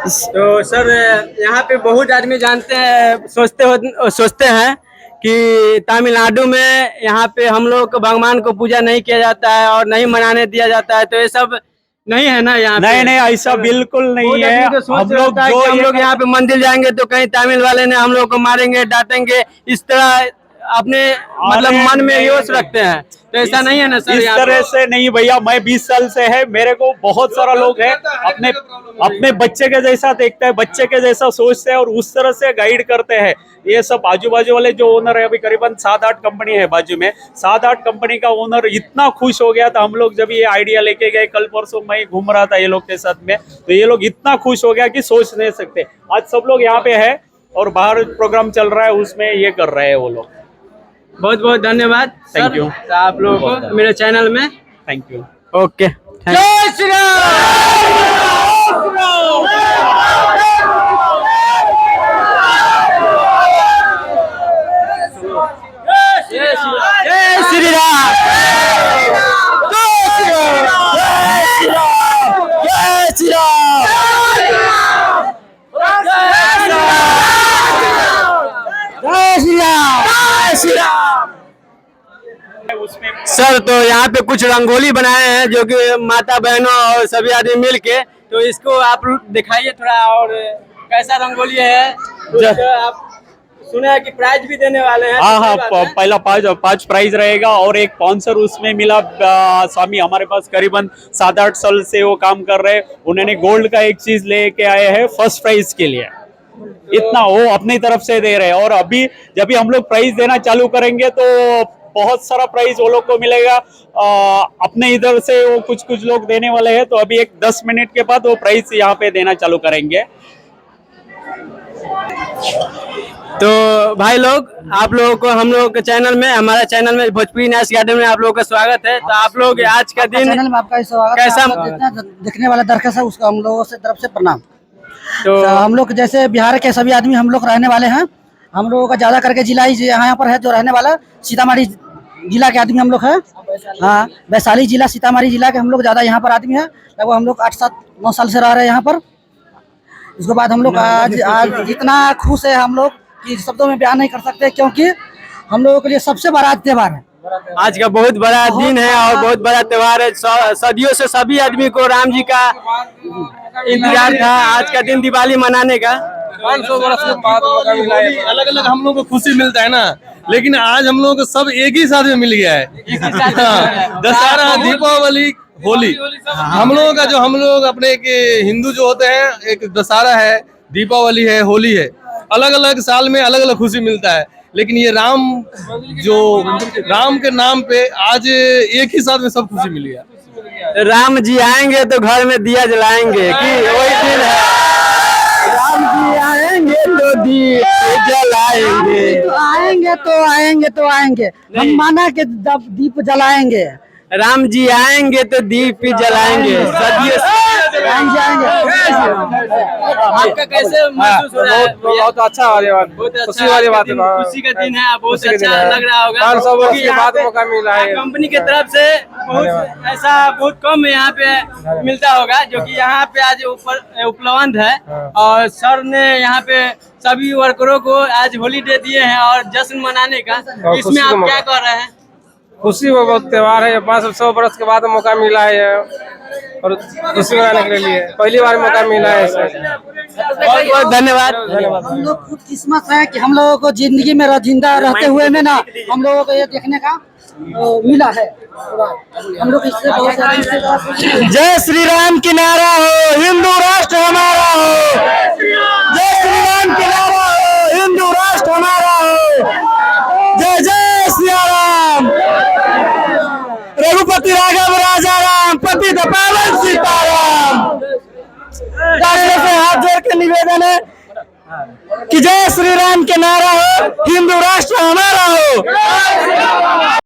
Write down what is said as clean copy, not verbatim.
तो सर यहाँ पे बहुत आदमी जानते हैं, सोचते हैं कि तमिलनाडु में यहाँ पे हम लोग को भगवान को पूजा नहीं किया जाता है और नहीं मनाने दिया जाता है, तो ये सब नहीं है ना यहाँ पे? नहीं, ऐसा बिल्कुल नहीं है। हम लोग यहाँ पे मंदिर जाएंगे तो कहीं तमिल वाले ने हम लोग को मारेंगे, डांटेंगे, इस तरह अपने मतलब मन में योश रखते हैं, तो ऐसा नहीं है ना सर? इस तरह से नहीं भैया, मैं 20 साल से है, मेरे को बहुत सारा लोग है अपने बच्चे के जैसा देखते हैं, बच्चे के जैसा सोचते हैं और उस तरह से गाइड करते हैं। ये सब आजू बाजू वाले जो ओनर है, अभी करीबन 7-8 कंपनी है बाजू में, 7-8 कंपनी का ओनर इतना खुश हो गया था हम लोग जब ये आइडिया लेके गए। कल परसों मैं घूम रहा था ये लोग के साथ में, तो ये लोग इतना खुश हो गया कि सोच नहीं सकते। आज सब लोग यहाँ पे है और बाहर प्रोग्राम चल रहा है, उसमें ये कर रहे हैं वो लोग। बहुत बहुत धन्यवाद, थैंक यू आप लोगों को मेरे चैनल में। Thank you. ओके, जय श्री जय श्री राम, जय श्री राम। सर तो यहाँ पे कुछ रंगोली बनाए हैं जो कि माता बहनों और सभी आदमी मिल के, तो इसको आप दिखाइए थोड़ा, और कैसा रंगोली है? आप सुना है कि प्राइज भी देने वाले हैं? हाँ, पहला 5 प्राइज रहेगा और एक स्पॉन्सर उसमें मिला। स्वामी हमारे पास करीबन 7-8 साल से वो काम कर रहे हैं, उन्होंने गोल्ड का एक चीज लेके आए हैं फर्स्ट प्राइज के लिए, इतना वो अपनी तरफ से दे रहे हैं। और अभी जब भी हम लोग प्राइज देना चालू करेंगे तो बहुत सारा प्राइज वो लोग को मिलेगा। अपने इधर से वो कुछ लोग देने वाले हैं, तो अभी एक 10 मिनट के बाद वो प्राइज यहाँ पे देना चालू करेंगे। तो भाई लोग, आप लोगों को हम लोग के चैनल में, हमारा चैनल में भोजपुरी नाइस गार्डन में आप लोगों का स्वागत है। तो आप लोग आज का दिन चैनल में आपका स्वागत कैसा? देखने वाला दर्शक है उसका हम लोगों से तरफ से प्रणाम। तो हम लोग जैसे बिहार के सभी आदमी हम लोग रहने वाले हैं, हम लोगों का ज्यादा करके जिला ही यहाँ पर है जो रहने वाला सीतामढ़ी जिला के आदमी हम लोग हैं। हाँ, वैशाली जिला सीतामढ़ी जिला के हम लोग ज्यादा यहाँ पर आदमी है, लगभग हम लोग 8-7-9 साल से रह रहे हैं यहाँ पर। उसके बाद हम लोग आज इतना खुश है हम लोग कि शब्दों में बयान नहीं कर सकते, क्योंकि हम लोगों के लिए सबसे बड़ा त्योहार है। आज का बहुत बड़ा दिन है और बहुत बड़ा त्योहार है। सदियों से सभी आदमी को राम जी का इंतजार था आज का दिन दिवाली मनाने का। 500 वर्ष के बाद मौका मिला है। अलग अलग हम लोग को खुशी मिलता है ना, लेकिन आज हम लोग को सब एक ही साथ में मिल गया है। दशहरा, दीपावली, होली, हम लोगों का जो हम लोग अपने के हिंदू जो होते हैं, एक दशहरा है, दीपावली है, होली है, अलग अलग साल में अलग अलग खुशी मिलता है। लेकिन ये राम के नाम पे आज एक ही साथ में सब खुशी मिल गया। राम जी आएंगे तो घर में दिया जलाएंगे कि वही दिन है। राम जी आएंगे तो दीप जलाएंगे, तो आएंगे हम माना के दीप जलाएंगे। राम जी आएंगे तो दीप जलाएंगे, सदियों आएंगे। आपका कैसे महसूस हो रहा है? बहुत अच्छा वाली बात, खुशी वाली बात है। खुशी का दिन है, बहुत अच्छा लग रहा होगा। 500 वर्ष के बाद मौका मिला है। कंपनी के तरफ से बहुत ऐसा बहुत कम यहाँ पे मिलता होगा जो कि यहाँ पे आज उपलब्ध है। और सर ने यहाँ पे सभी वर्करों को आज हॉलीडे दिए हैं और जश्न मनाने का, इसमें आप क्या कर रहे हैं? खुशी वो बहुत त्योहार है, 500 वर्ष के बाद मौका मिला है और खुशी मनाने के लिए पहली बार मौका मिला है। बहुत बहुत धन्यवाद। हम लोग खुद किस्मत है कि हम लोगों को जिंदगी में जिंदा रहते हुए में ना हम लोगों को ये देखने का मिला है। हम लोग इससे बहुत सारे जय श्री राम की नारा हो, हिंदू राष्ट्र हमारा हो। जय श्री राम की नारा हो, हिंदू राष्ट्र हमारा हो। जय जय श्री राम। रघुपति राघव राजा राम, पतित पावन सीताराम। से हाथ जोड़ के निवेदन है कि जय श्री राम के नारा हो, हिंदू राष्ट्र हमारा हो।